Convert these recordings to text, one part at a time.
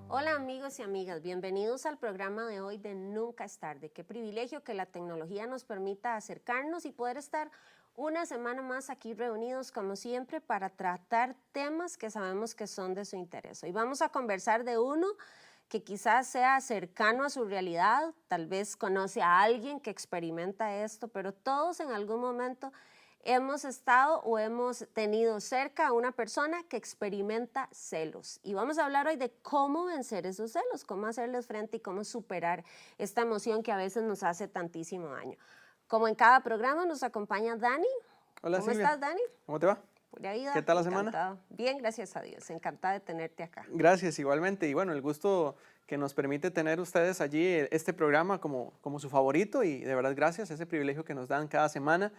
Hola amigos y amigas, bienvenidos al programa de hoy de Nunca es tarde. Qué privilegio que la tecnología nos permita acercarnos y poder estar una semana más aquí reunidos como siempre para tratar temas que sabemos que son de su interés. Hoy vamos a conversar de uno que quizás sea cercano a su realidad, tal vez conoce a alguien que experimenta esto, pero todos en algún momento hemos estado o hemos tenido cerca a una persona que experimenta celos. Y vamos a hablar hoy de cómo vencer esos celos, cómo hacerles frente y cómo superar esta emoción que a veces nos hace tantísimo daño. Como en cada programa nos acompaña Dani. Hola ¿Cómo Silvia, estás, Dani? ¿cómo te va? Pura ¿Qué vida, tal la semana? encantado. Bien, gracias a Dios, encantada de tenerte acá. Gracias, igualmente. Y bueno, el gusto que nos permite tener ustedes allí este programa como su favorito y de verdad gracias, ese privilegio que nos dan cada semana.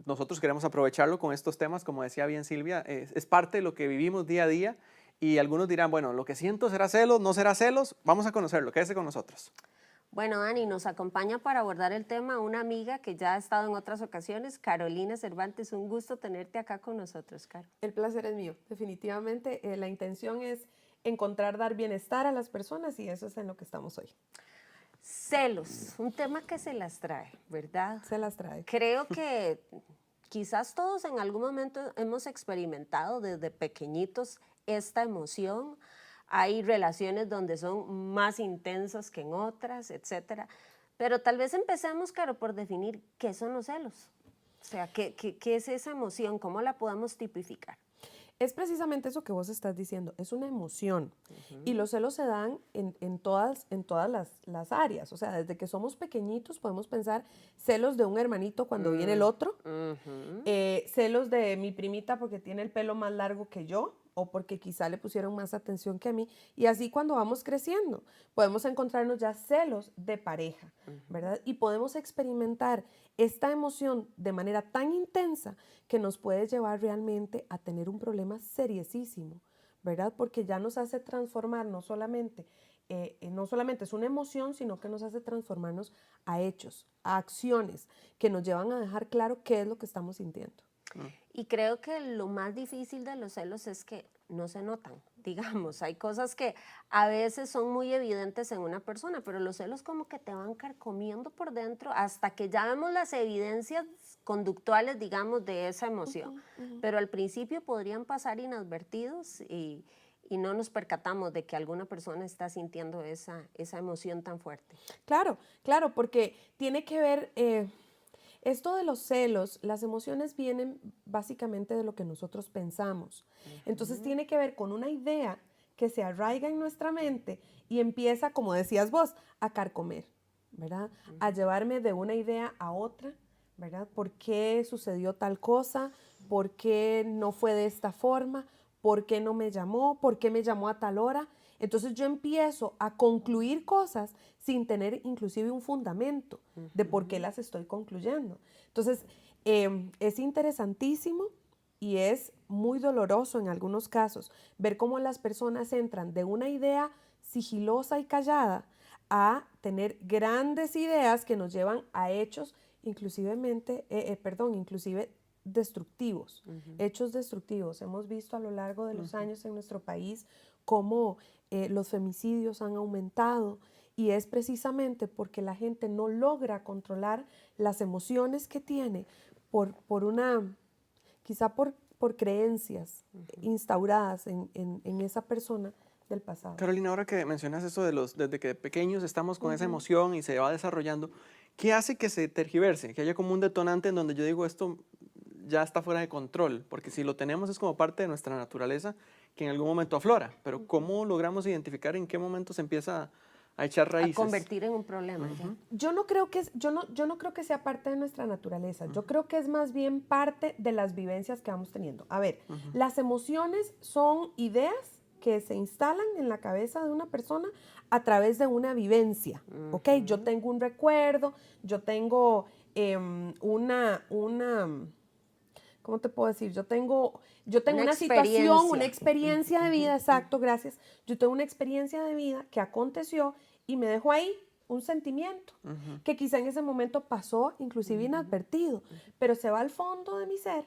Nosotros queremos aprovecharlo con estos temas, como decía bien Silvia, es parte de lo que vivimos día a día y algunos dirán, bueno, lo que siento será celos, no será celos, vamos a conocerlo, quédese con nosotros. Bueno, Dani, nos acompaña para abordar el tema una amiga que ya ha estado en otras ocasiones, Carolina Cervantes. Un gusto tenerte acá con nosotros, Caro. El placer es mío, definitivamente. La intención es encontrar, dar bienestar a las personas y eso es en lo que estamos hoy. Celos, un tema que se las trae, ¿verdad? Se las trae. Creo que quizás todos en algún momento hemos experimentado desde pequeñitos esta emoción. Hay relaciones donde son más intensas que en otras, etcétera. Pero tal vez empecemos, Caro, por definir qué son los celos. O sea, ¿qué es esa emoción? ¿Cómo la podemos tipificar? Es precisamente eso que vos estás diciendo, es una emoción. Y los celos se dan en todas las áreas. O sea, desde que somos pequeñitos podemos pensar celos de un hermanito cuando viene el otro, celos de mi primita porque tiene el pelo más largo que yo o porque quizá le pusieron más atención que a mí. Y así cuando vamos creciendo podemos encontrarnos ya celos de pareja, ¿verdad? Y podemos experimentar esta emoción de manera tan intensa que nos puede llevar realmente a tener un problema seriosísimo, ¿verdad? Porque ya nos hace transformar no solamente es una emoción, sino que nos hace transformarnos a hechos, a acciones que nos llevan a dejar claro qué es lo que estamos sintiendo. Y creo que lo más difícil de los celos es que no se notan, digamos. Hay cosas que a veces son muy evidentes en una persona, pero los celos como que te van carcomiendo por dentro hasta que ya vemos las evidencias conductuales, digamos, de esa emoción. Pero al principio podrían pasar inadvertidos y no nos percatamos de que alguna persona está sintiendo esa emoción tan fuerte. Claro, claro, porque tiene que ver... esto de los celos, las emociones vienen básicamente de lo que nosotros pensamos. Entonces tiene que ver con una idea que se arraiga en nuestra mente y empieza, como decías vos, a carcomer, ¿verdad? A llevarme de una idea a otra, ¿verdad? ¿Por qué sucedió tal cosa? ¿Por qué no fue de esta forma? ¿Por qué no me llamó? ¿Por qué me llamó a tal hora? Entonces yo empiezo a concluir cosas sin tener inclusive un fundamento de por qué las estoy concluyendo. Entonces es interesantísimo y es muy doloroso en algunos casos ver cómo las personas entran de una idea sigilosa y callada a tener grandes ideas que nos llevan a hechos inclusive destructivos, hechos destructivos. Hemos visto a lo largo de los años en nuestro país cómo los femicidios han aumentado y es precisamente porque la gente no logra controlar las emociones que tiene quizá por creencias instauradas en esa persona del pasado. Carolina, ahora que mencionas eso desde que pequeños estamos con esa emoción y se va desarrollando, ¿qué hace que se tergiverse? Que haya como un detonante en donde yo digo esto ya está fuera de control, porque si lo tenemos es como parte de nuestra naturaleza que en algún momento aflora, pero ¿cómo logramos identificar en qué momento se empieza a echar A raíces? convertir en un problema ya. Yo no creo que sea parte de nuestra naturaleza. Yo creo que es más bien parte de las vivencias que vamos teniendo. A ver, las emociones son ideas que se instalan en la cabeza de una persona a través de una vivencia, ¿ok? Yo tengo un recuerdo, yo tengo ¿cómo te puedo decir? Yo tengo una situación, una experiencia de vida, exacto, gracias. Yo tengo una experiencia de vida que aconteció y me dejó ahí un sentimiento que quizá en ese momento pasó inclusive inadvertido, pero se va al fondo de mi ser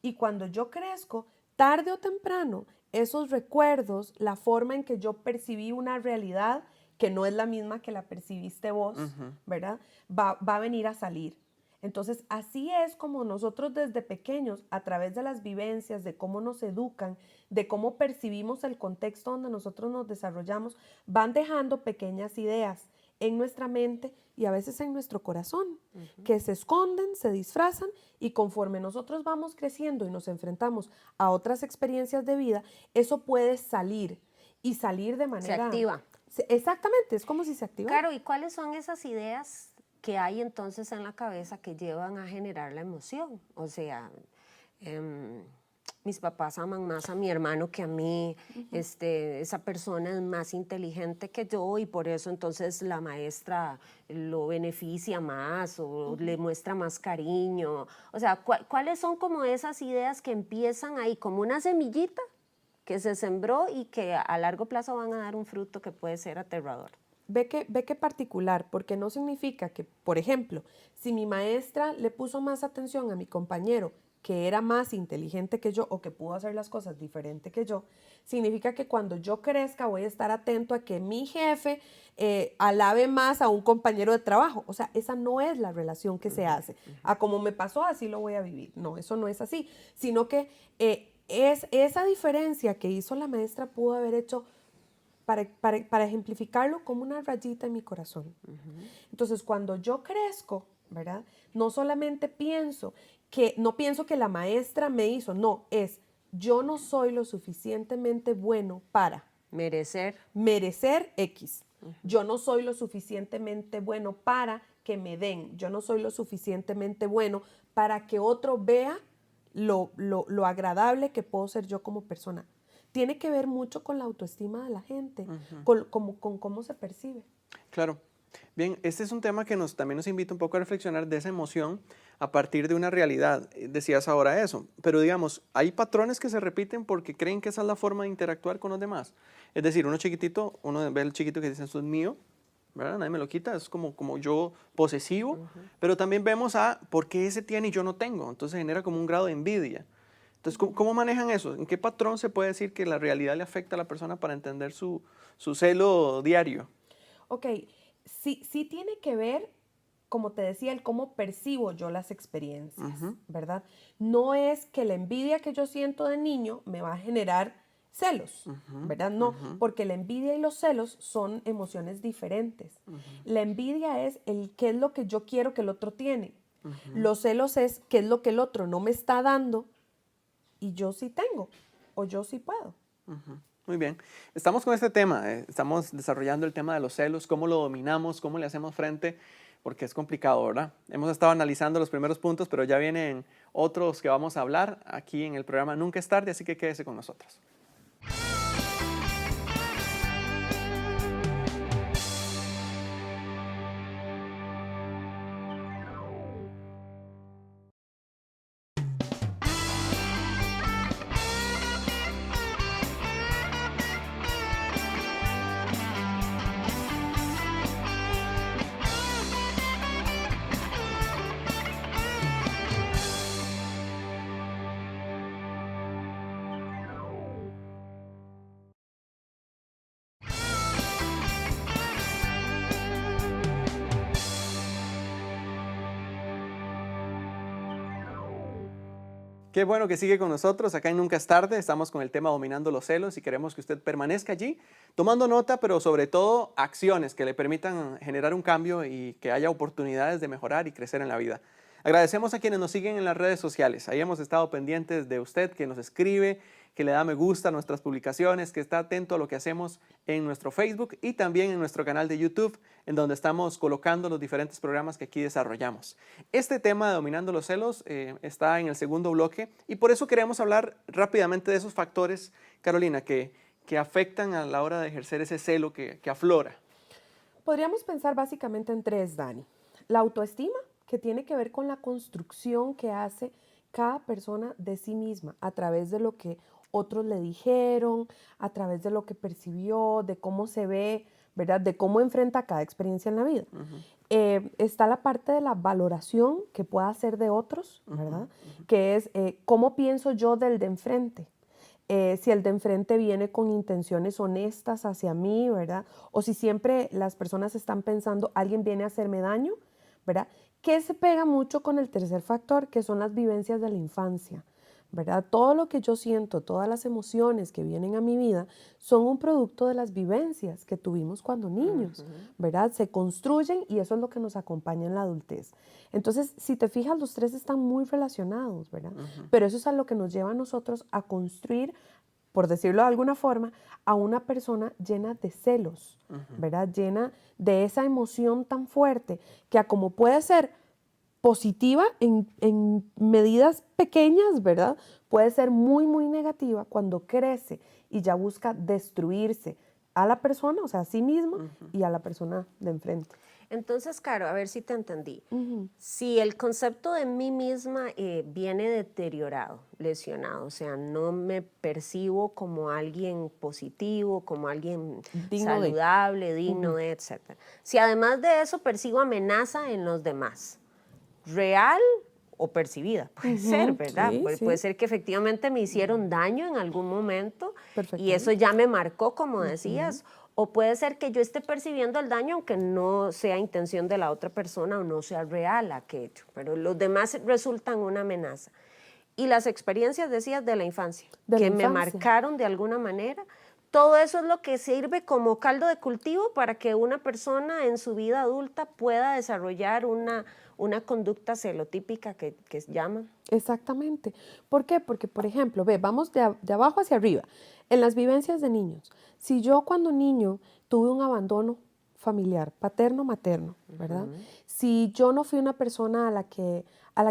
y cuando yo crezco tarde o temprano, esos recuerdos, la forma en que yo percibí una realidad que no es la misma que la percibiste vos, ¿verdad? Va a venir a salir. Entonces, así es como nosotros desde pequeños, a través de las vivencias, de cómo nos educan, de cómo percibimos el contexto donde nosotros nos desarrollamos, van dejando pequeñas ideas en nuestra mente y a veces en nuestro corazón, que se esconden, se disfrazan, y conforme nosotros vamos creciendo y nos enfrentamos a otras experiencias de vida, eso puede salir y salir de Se manera... activa. Exactamente, es como si se activara. Claro, ¿y cuáles son esas ideas que hay entonces en la cabeza que llevan a generar la emoción? O sea, mis papás aman más a mi hermano que a mí, esa persona es más inteligente que yo y por eso entonces la maestra lo beneficia más o le muestra más cariño. O sea, ¿cuáles son como esas ideas que empiezan ahí como una semillita que se sembró y que a largo plazo van a dar un fruto que puede ser aterrador? Ve que particular, porque no significa que, por ejemplo, si mi maestra le puso más atención a mi compañero que era más inteligente que yo o que pudo hacer las cosas diferente que yo, significa que cuando yo crezca voy a estar atento a que mi jefe alabe más a un compañero de trabajo. O sea, esa no es la relación que se hace. A como me pasó, así lo voy a vivir. No, eso no es así, sino que es esa diferencia que hizo la maestra pudo haber hecho para ejemplificarlo como una rayita en mi corazón. Entonces, cuando yo crezco, ¿verdad? No solamente no pienso que la maestra me hizo, no, yo no soy lo suficientemente bueno para merecer X. Yo no soy lo suficientemente bueno para que me den. Yo no soy lo suficientemente bueno para que otro vea lo agradable que puedo ser yo como persona. Tiene que ver mucho con la autoestima de la gente, con cómo se percibe. Claro. Bien, este es un tema que también nos invita un poco a reflexionar de esa emoción a partir de una realidad. Decías ahora eso, pero digamos, hay patrones que se repiten porque creen que esa es la forma de interactuar con los demás. Es decir, uno ve al chiquito que dice, eso es mío, ¿verdad? Nadie me lo quita, es como yo posesivo, pero también vemos por qué ese tiene y yo no tengo, entonces genera como un grado de envidia. Entonces, ¿cómo manejan eso? ¿En qué patrón se puede decir que la realidad le afecta a la persona para entender su celo diario? Ok, sí tiene que ver, como te decía, el cómo percibo yo las experiencias, ¿verdad? No es que la envidia que yo siento de niño me va a generar celos, ¿verdad? No, porque la envidia y los celos son emociones diferentes. La envidia es qué es lo que yo quiero que el otro tiene. Los celos es qué es lo que el otro no me está dando y yo sí tengo o yo sí puedo. Muy bien. Estamos con este tema, estamos desarrollando el tema de los celos, cómo lo dominamos, cómo le hacemos frente, porque es complicado, ¿verdad? Hemos estado analizando los primeros puntos, pero ya vienen otros que vamos a hablar aquí en el programa Nunca es tarde, así que quédese con nosotros. Qué bueno que sigue con nosotros acá en Nunca es tarde. Estamos con el tema dominando los celos y queremos que usted permanezca allí tomando nota, pero sobre todo acciones que le permitan generar un cambio y que haya oportunidades de mejorar y crecer en la vida. Agradecemos a quienes nos siguen en las redes sociales. Ahí hemos estado pendientes de usted que nos escribe, que le da me gusta a nuestras publicaciones, que está atento a lo que hacemos en nuestro Facebook y también en nuestro canal de YouTube, en donde estamos colocando los diferentes programas que aquí desarrollamos. Este tema de dominando los celos está en el segundo bloque y por eso queremos hablar rápidamente de esos factores, Carolina, que afectan a la hora de ejercer ese celo que aflora. Podríamos pensar básicamente en tres, Dani. La autoestima, que tiene que ver con la construcción que hace cada persona de sí misma a través de lo que otros le dijeron, a través de lo que percibió, de cómo se ve, ¿verdad? De cómo enfrenta cada experiencia en la vida. Está la parte de la valoración que pueda hacer de otros, ¿verdad? Que es cómo pienso yo del de enfrente. si el de enfrente viene con intenciones honestas hacia mí, ¿verdad? O si siempre las personas están pensando, alguien viene a hacerme daño, ¿verdad? Que se pega mucho con el tercer factor, que son las vivencias de la infancia, ¿verdad? Todo lo que yo siento, todas las emociones que vienen a mi vida son un producto de las vivencias que tuvimos cuando niños, ¿verdad? Se construyen y eso es lo que nos acompaña en la adultez. Entonces, si te fijas, los tres están muy relacionados, ¿verdad? Pero eso es a lo que nos lleva a nosotros a construir, por decirlo de alguna forma, a una persona llena de celos, ¿verdad? Llena de esa emoción tan fuerte que como puede ser positiva en medidas pequeñas, ¿verdad? Puede ser muy, muy negativa cuando crece y ya busca destruirse a la persona, o sea, a sí misma y a la persona de enfrente. Entonces, Caro, a ver si te entendí. Si el concepto de mí misma viene deteriorado, lesionado, o sea, no me percibo como alguien positivo, como alguien Digno de. saludable, digno de, etc. Si además de eso percibo amenaza en los demás, real o percibida, puede ser, ¿verdad? Sí, Puede sí. ser que efectivamente me hicieron daño en algún momento y Perfectamente. eso ya me marcó, como decías, o puede ser que yo esté percibiendo el daño aunque no sea intención de la otra persona o no sea real aquello, pero los demás resultan una amenaza. Y las experiencias, decías, de la infancia, De la que me infancia. marcaron de alguna manera, todo eso es lo que sirve como caldo de cultivo para que una persona en su vida adulta pueda desarrollar una conducta celotípica que llaman. Exactamente. ¿Por qué? Porque, por ejemplo, vamos de abajo hacia arriba. En las vivencias de niños, si yo cuando niño tuve un abandono familiar, paterno-materno, ¿verdad? Si yo no fui una persona a la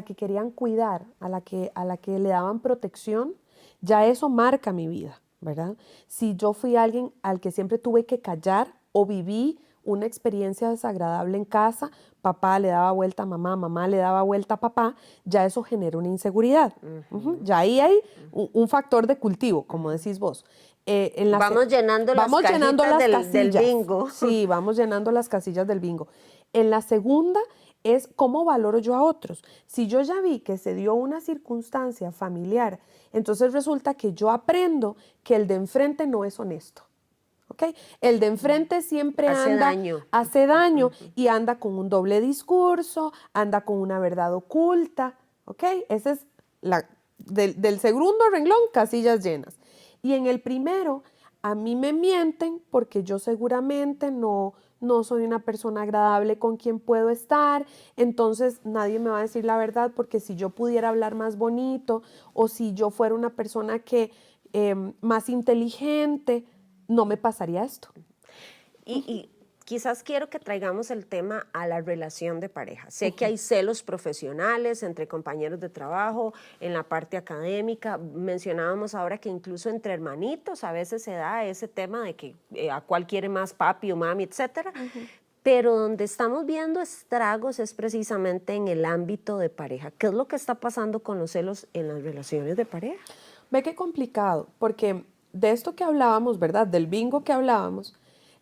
que querían cuidar, a la que le daban protección, ya eso marca mi vida, ¿verdad? Si yo fui alguien al que siempre tuve que callar o viví una experiencia desagradable en casa, papá le daba vuelta a mamá, mamá le daba vuelta a papá, ya eso genera una inseguridad. Ya ahí hay un factor de cultivo, como decís vos. Vamos llenando las cajitas del bingo. Sí, vamos llenando las casillas del bingo. En la segunda es cómo valoro yo a otros. Si yo ya vi que se dio una circunstancia familiar, entonces resulta que yo aprendo que el de enfrente no es honesto. ¿Okay? El de enfrente siempre hace daño y anda con un doble discurso, anda con una verdad oculta. ¿Okay? Ese es del segundo renglón, casillas llenas. Y en el primero, a mí me mienten porque yo seguramente no soy una persona agradable con quien puedo estar, entonces nadie me va a decir la verdad porque si yo pudiera hablar más bonito o si yo fuera una persona que más inteligente, no me pasaría esto. Y quizás quiero que traigamos el tema a la relación de pareja. Sé que hay celos profesionales entre compañeros de trabajo, en la parte académica. Mencionábamos ahora que incluso entre hermanitos a veces se da ese tema de que a cuál quiere más papi o mami, etcétera. Pero donde estamos viendo estragos es precisamente en el ámbito de pareja. ¿Qué es lo que está pasando con los celos en las relaciones de pareja? Ve qué complicado, porque de esto que hablábamos, ¿verdad? Del bingo que hablábamos,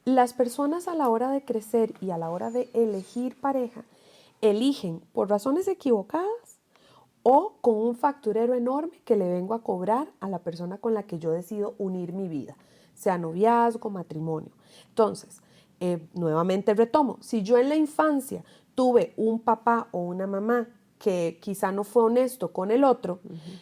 las personas a la hora de crecer y a la hora de elegir pareja, eligen por razones equivocadas o con un facturero enorme que le vengo a cobrar a la persona con la que yo decido unir mi vida, sea noviazgo, matrimonio. Entonces, nuevamente retomo, si yo en la infancia tuve un papá o una mamá que quizá no fue honesto con el otro,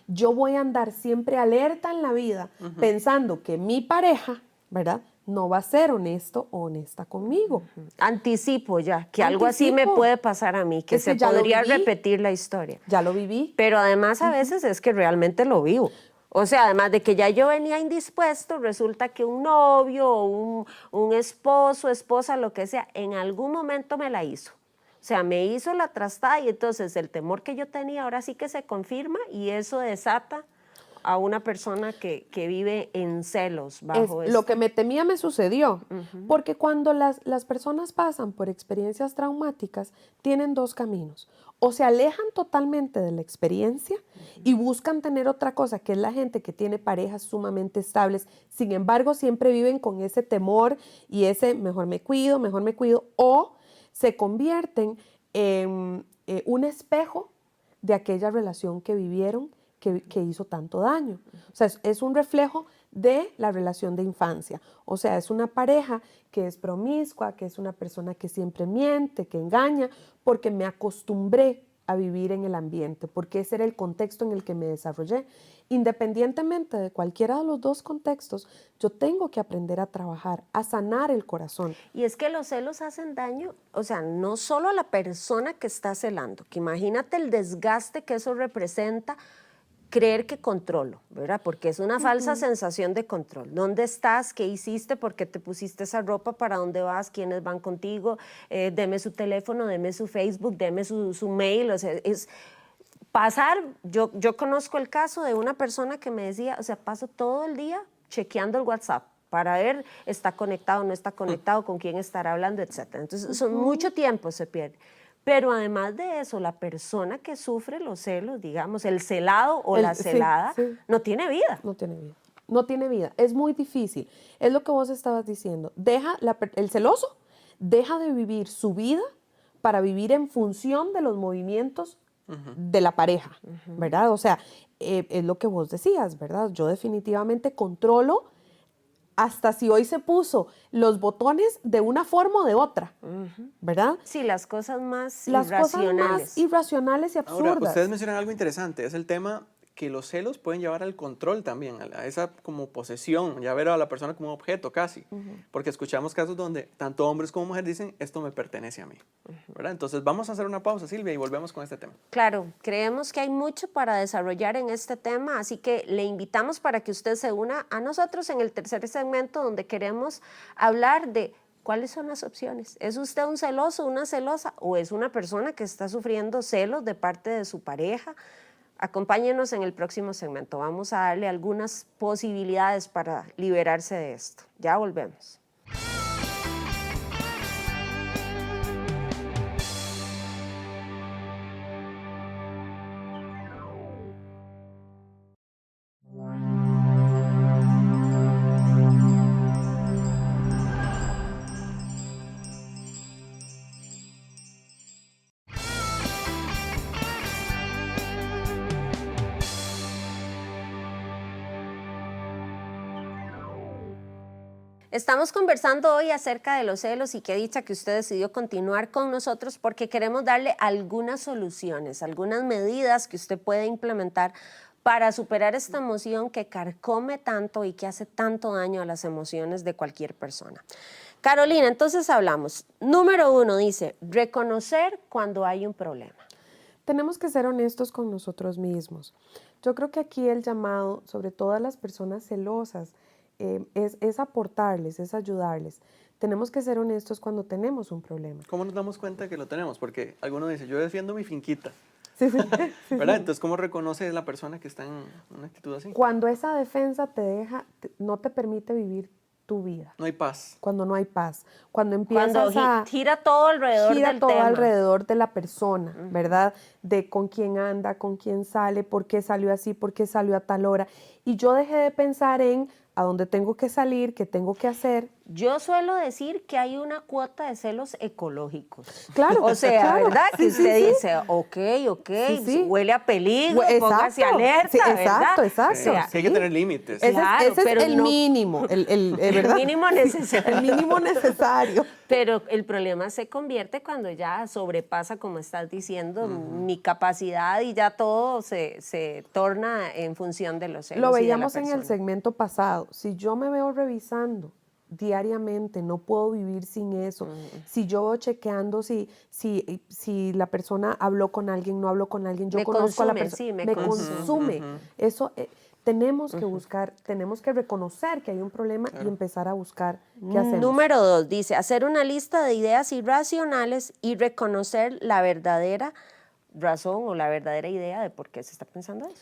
yo voy a andar siempre alerta en la vida pensando que mi pareja, ¿verdad?, no va a ser honesto o honesta conmigo. Anticipo ya, que algo así me puede pasar a mí, que se podría repetir la historia. Ya lo viví. Pero además a veces es que realmente lo vivo. O sea, además de que ya yo venía indispuesto, resulta que un novio o un esposo, esposa, lo que sea, en algún momento me la hizo. O sea, me hizo la trastada y entonces el temor que yo tenía ahora sí que se confirma y eso desata a una persona que vive en celos bajo Lo que me temía me sucedió, porque cuando las personas pasan por experiencias traumáticas, tienen dos caminos. O se alejan totalmente de la experiencia y buscan tener otra cosa, que es la gente que tiene parejas sumamente estables, sin embargo siempre viven con ese temor y ese mejor me cuido, o se convierten en un espejo de aquella relación que vivieron que hizo tanto daño. O sea, es un reflejo de la relación de infancia. O sea, es una pareja que es promiscua, que es una persona que siempre miente, que engaña, porque me acostumbré a vivir en el ambiente, porque ese era el contexto en el que me desarrollé. Independientemente de cualquiera de los dos contextos, yo tengo que aprender a trabajar, a sanar el corazón. Y es que los celos hacen daño, o sea, no solo a la persona que está celando, que imagínate el desgaste que eso representa, creer que controlo, ¿verdad? Porque es una falsa sensación de control. ¿Dónde estás? ¿Qué hiciste? ¿Por qué te pusiste esa ropa? ¿Para dónde vas? ¿Quiénes van contigo? Deme su teléfono, deme su Facebook, deme su mail. O sea, es pasar, yo conozco el caso de una persona que me decía, o sea, paso todo el día chequeando el WhatsApp para ver, está conectado, no está conectado, con quién estará hablando, etc. Entonces, mucho tiempo se pierde. Pero además de eso, la persona que sufre los celos, digamos, el celado o la celada, no tiene vida. No tiene vida. No tiene vida. Es muy difícil. Es lo que vos estabas diciendo. El celoso deja de vivir su vida para vivir en función de los movimientos de la pareja, ¿verdad? O sea, es lo que vos decías, ¿verdad? Yo definitivamente controlo hasta si hoy se puso los botones de una forma o de otra, ¿verdad? Sí, las cosas más Cosas irracionales. más irracionales y absurdas. Ahora, ustedes mencionan algo interesante, es el tema que los celos pueden llevar al control también, a esa como posesión, ya ver a la persona como un objeto casi, porque escuchamos casos donde tanto hombres como mujeres dicen, esto me pertenece a mí, ¿verdad? Entonces vamos a hacer una pausa, Silvia, y volvemos con este tema. Claro, creemos que hay mucho para desarrollar en este tema, así que le invitamos para que usted se una a nosotros en el tercer segmento donde queremos hablar de cuáles son las opciones. ¿Es usted un celoso, una celosa o es una persona que está sufriendo celos de parte de su pareja? Acompáñenos en el próximo segmento. Vamos a darle algunas posibilidades para liberarse de esto. Ya volvemos. Estamos conversando hoy acerca de los celos y qué dicha que usted decidió continuar con nosotros porque queremos darle algunas soluciones, algunas medidas que usted puede implementar para superar esta emoción que carcome tanto y que hace tanto daño a las emociones de cualquier persona. Carolina, entonces hablamos. Número 1 dice, reconocer cuando hay un problema. Tenemos que ser honestos con nosotros mismos. Yo creo que aquí el llamado, sobre todo a las personas celosas, es aportarles, es ayudarles. Tenemos que ser honestos cuando tenemos un problema. ¿Cómo nos damos cuenta que lo tenemos? Porque alguno dice, yo defiendo mi finquita, Sí, sí, sí, ¿verdad? sí. Entonces, ¿cómo reconoce la persona que está en una actitud así? Cuando esa defensa no te permite vivir tu vida. No hay paz. Cuando no hay paz. Cuando Cuando empiezas a... gira todo alrededor gira del todo tema. alrededor de la persona, ¿verdad? De con quién anda, con quién sale, por qué salió así, por qué salió a tal hora. Y yo dejé de pensar en a dónde tengo que salir, qué tengo que hacer. Yo suelo decir que hay una cuota de celos ecológicos. Claro, O sea, claro. ¿verdad? Sí, Que sí, usted sí. dice, ok, Sí, sí. huele a peligro, Exacto. póngase alerta, Sí, ¿verdad? exacto, exacto. Sí, O sea, sí hay que tener límites. Claro, Ese pero es el no- mínimo, ¿verdad? el mínimo necesario. El mínimo necesario. Pero el problema se convierte cuando ya sobrepasa, como estás diciendo, mi capacidad y ya todo se torna en función de los celos. Lo y de la veíamos en el persona. segmento pasado. Si yo me veo revisando diariamente, no puedo vivir sin eso. Si yo veo chequeando si la persona habló con alguien, no habló con alguien, yo Me conozco a la consume, persona, sí, me me consume. consume. Eso tenemos que buscar, tenemos que reconocer que hay un problema y empezar a buscar qué hacemos. Número 2, dice, hacer una lista de ideas irracionales y reconocer la verdadera razón o la verdadera idea de por qué se está pensando eso.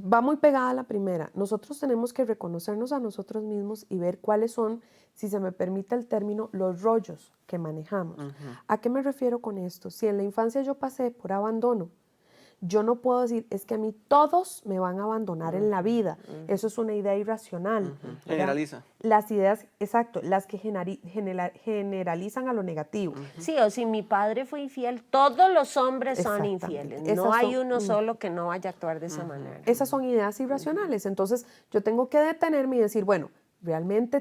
Va muy pegada a la primera. Nosotros tenemos que reconocernos a nosotros mismos y ver cuáles son, si se me permite el término, los rollos que manejamos. ¿A qué me refiero con esto? Si en la infancia yo pasé por abandono, Yo no puedo decir, es que a mí todos me van a abandonar en la vida. Eso es una idea irracional. ¿verdad? Generaliza. Las ideas, exacto, las que generalizan a lo negativo. Sí, o si mi padre fue infiel, todos los hombres son Exactamente. infieles. Esas No hay son- uno solo que no vaya a actuar de esa manera. Esas son ideas irracionales. Entonces, yo tengo que detenerme y decir, bueno, realmente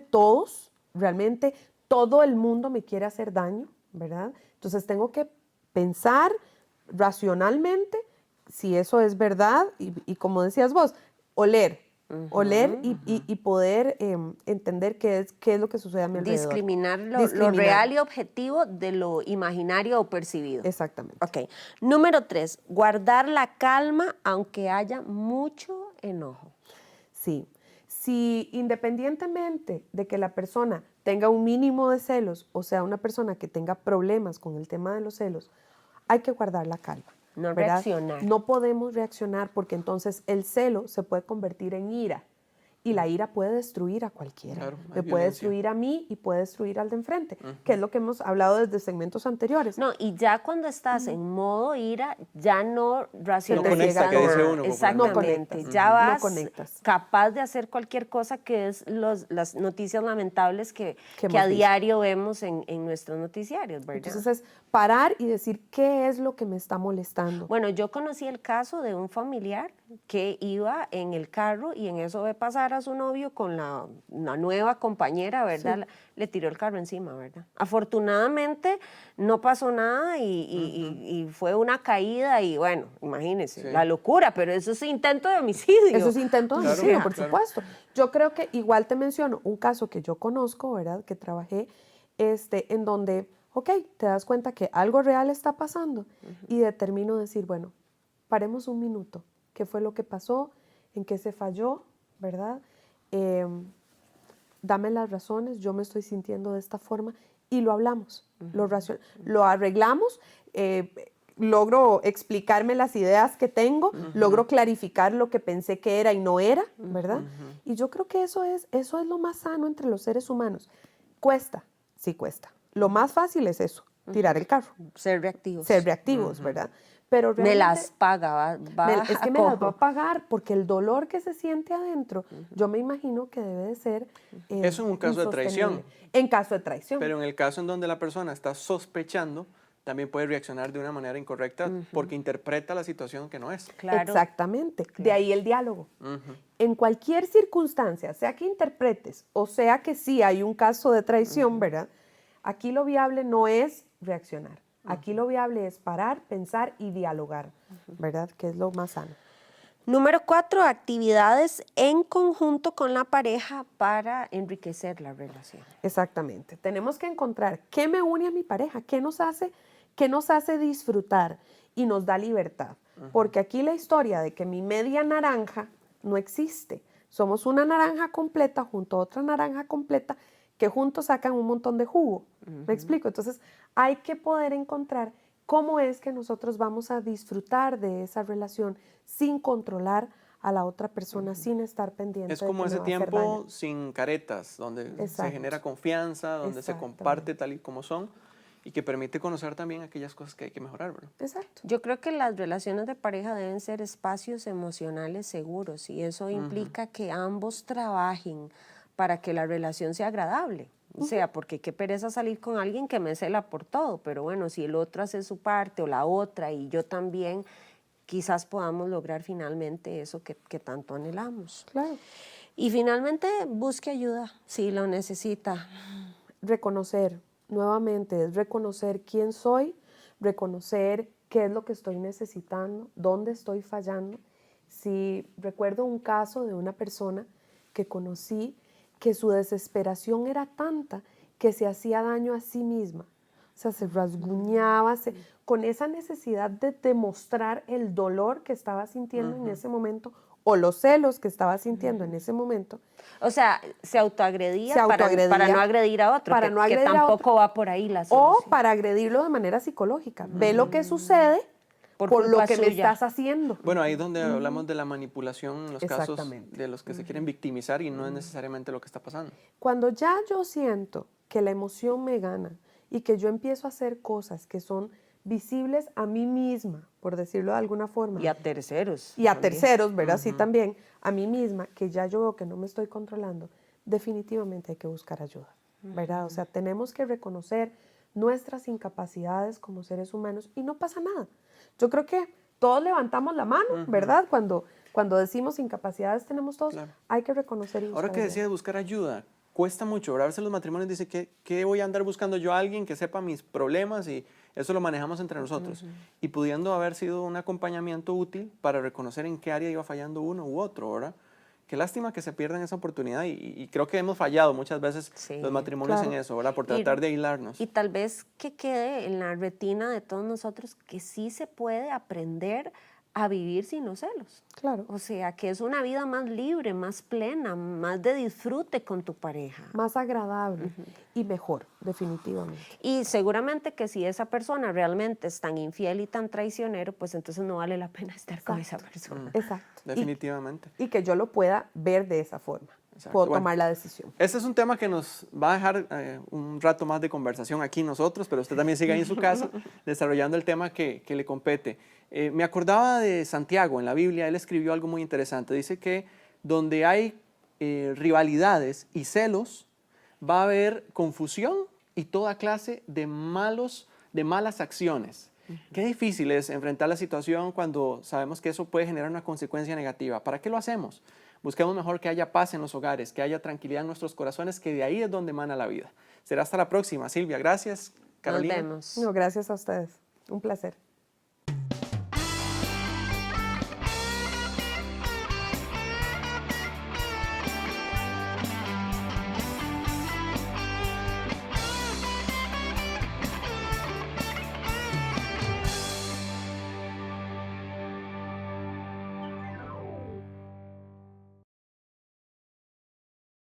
todo el mundo me quiere hacer daño, ¿verdad? Entonces, tengo que pensar racionalmente si eso es verdad y como decías vos, oler y poder entender qué es lo que sucede a mi alrededor. Discriminar lo Discriminar. real y objetivo de lo imaginario o percibido. Exactamente. Ok. Número 3, guardar la calma aunque haya mucho enojo. Sí. Si independientemente de que la persona tenga un mínimo de celos, o sea, una persona que tenga problemas con el tema de los celos, hay que guardar la calma. No ¿verdad? reaccionar. No podemos reaccionar porque entonces el celo se puede convertir en ira. Y la ira puede destruir a cualquiera. Claro, hay Me puede violencia. destruir a mí y puede destruir al de enfrente, que es lo que hemos hablado desde segmentos anteriores. No, y ya cuando estás en modo ira, ya no racionalizas conecta, que dice nada. uno Exactamente, No conectas. ya No vas conectas. capaz de hacer cualquier cosa, que es las noticias lamentables que Que a hemos visto. diario vemos en nuestros noticiarios, ¿verdad? Entonces es parar y decir qué es lo que me está molestando. Bueno, yo conocí el caso de un familiar que iba en el carro y en eso ve pasar a su novio con una nueva compañera, ¿verdad? Le tiró el carro encima, ¿verdad? Afortunadamente no pasó nada y fue una caída y bueno, imagínense, Sí. la locura, pero eso es intento de homicidio. Eso es intento de Claro, homicidio, por claro. supuesto. Yo creo que igual te menciono un caso que yo conozco, ¿verdad? Que trabajé, en donde, ok, te das cuenta que algo real está pasando y determino decir, bueno, paremos un minuto. ¿Qué fue lo que pasó? ¿En qué se falló? ¿Verdad? Dame las razones, yo me estoy sintiendo de esta forma y lo hablamos, lo arreglamos, logro explicarme las ideas que tengo, logro clarificar lo que pensé que era y no era, ¿verdad? Y yo creo que eso es lo más sano entre los seres humanos. Cuesta, sí cuesta. Lo más fácil es eso, tirar el carro, Ser reactivos. ser reactivos, ¿verdad? Pero Me las realmente- paga, va es que a me las va cojo. a pagar porque el dolor que se siente adentro, yo me imagino que debe de ser Eso en un caso de traición. insostenible. En caso de traición. Pero en el caso en donde la persona está sospechando, también puede reaccionar de una manera incorrecta porque interpreta la situación que no es. Claro. Exactamente. De ahí el diálogo. En cualquier circunstancia, sea que interpretes o sea que sí hay un caso de traición, ¿verdad? Aquí lo viable no es reaccionar. Aquí lo viable es parar, pensar y dialogar, ¿verdad? Que es lo más sano. Número 4, actividades en conjunto con la pareja para enriquecer la relación. Exactamente. Tenemos que encontrar qué me une a mi pareja, qué nos hace disfrutar y nos da libertad. Porque aquí la historia de que mi media naranja no existe. Somos una naranja completa junto a otra naranja completa que juntos sacan un montón de jugo. ¿Me explico? Entonces hay que poder encontrar cómo es que nosotros vamos a disfrutar de esa relación sin controlar a la otra persona, sin estar pendiente. Es de como que me ese va a hacer tiempo daño. sin caretas, donde se Exacto. genera confianza, donde se Exactamente. comparte tal y como son y que permite conocer también aquellas cosas que hay que mejorar, ¿verdad? Exacto. Yo creo que las relaciones de pareja deben ser espacios emocionales seguros y eso implica que ambos trabajen para que la relación sea agradable. O sea, porque qué pereza salir con alguien que me cela por todo, pero bueno, si el otro hace su parte o la otra y yo también, quizás podamos lograr finalmente eso que tanto anhelamos. Claro. Y finalmente, busque ayuda si lo necesita. Reconocer, nuevamente, es reconocer quién soy, reconocer qué es lo que estoy necesitando, dónde estoy fallando. Si recuerdo un caso de una persona que conocí que su desesperación era tanta que se hacía daño a sí misma. O sea, se rasguñaba, con esa necesidad de demostrar el dolor que estaba sintiendo en ese momento o los celos que estaba sintiendo en ese momento. O sea, se autoagredía, Se autoagredía para no agredir a otro, para que, no agredir que a tampoco otro. va por ahí la O solución. para agredirlo de manera psicológica. Ve lo que sucede Por por lo culpa que me suya. estás haciendo. Bueno, ahí es donde hablamos de la manipulación en los casos Exactamente. de los que se quieren victimizar y no es necesariamente lo que está pasando. Cuando ya yo siento que la emoción me gana y que yo empiezo a hacer cosas que son visibles a mí misma, por decirlo de alguna forma. Y a terceros. Y a también. terceros, ¿verdad? Sí, también, a mí misma, que ya yo veo que no me estoy controlando, definitivamente hay que buscar ayuda, ¿verdad? O sea, tenemos que reconocer nuestras incapacidades como seres humanos y no pasa nada. Yo creo que todos levantamos la mano, ¿verdad? Cuando decimos incapacidades tenemos todos, Claro. hay que reconocer y buscar Ahora que ayuda. decía de buscar ayuda, cuesta mucho, ¿verdad? A veces los matrimonios dicen que ¿qué voy a andar buscando yo a alguien que sepa mis problemas? Y eso lo manejamos entre nosotros. Y pudiendo haber sido un acompañamiento útil para reconocer en qué área iba fallando uno u otro, ¿verdad? Qué lástima que se pierdan esa oportunidad y creo que hemos fallado muchas veces Sí, los matrimonios en claro. eso, ¿verdad? Por Y- tratar de aislarnos. Y tal vez que quede en la retina de todos nosotros que sí se puede aprender a vivir sin los celos. Claro. O sea, que es una vida más libre, más plena, más de disfrute con tu pareja. Más agradable y mejor, definitivamente. Y seguramente que si esa persona realmente es tan infiel y tan traicionero, pues entonces no vale la pena estar con esa persona. Exacto. Definitivamente. Y que yo lo pueda ver de esa forma. Exacto. Puedo Bueno, tomar la decisión. Este es un tema que nos va a dejar un rato más de conversación aquí nosotros, pero usted también sigue ahí en su casa desarrollando el tema que le compete. Me acordaba de Santiago en la Biblia, él escribió algo muy interesante. Dice que donde hay rivalidades y celos, va a haber confusión y toda clase de malas acciones. Qué difícil es enfrentar la situación cuando sabemos que eso puede generar una consecuencia negativa. ¿Para qué lo hacemos? Busquemos mejor que haya paz en los hogares, que haya tranquilidad en nuestros corazones, que de ahí es donde emana la vida. Será hasta la próxima. Silvia, gracias. Carolina. Nos vemos. No, gracias a ustedes. Un placer.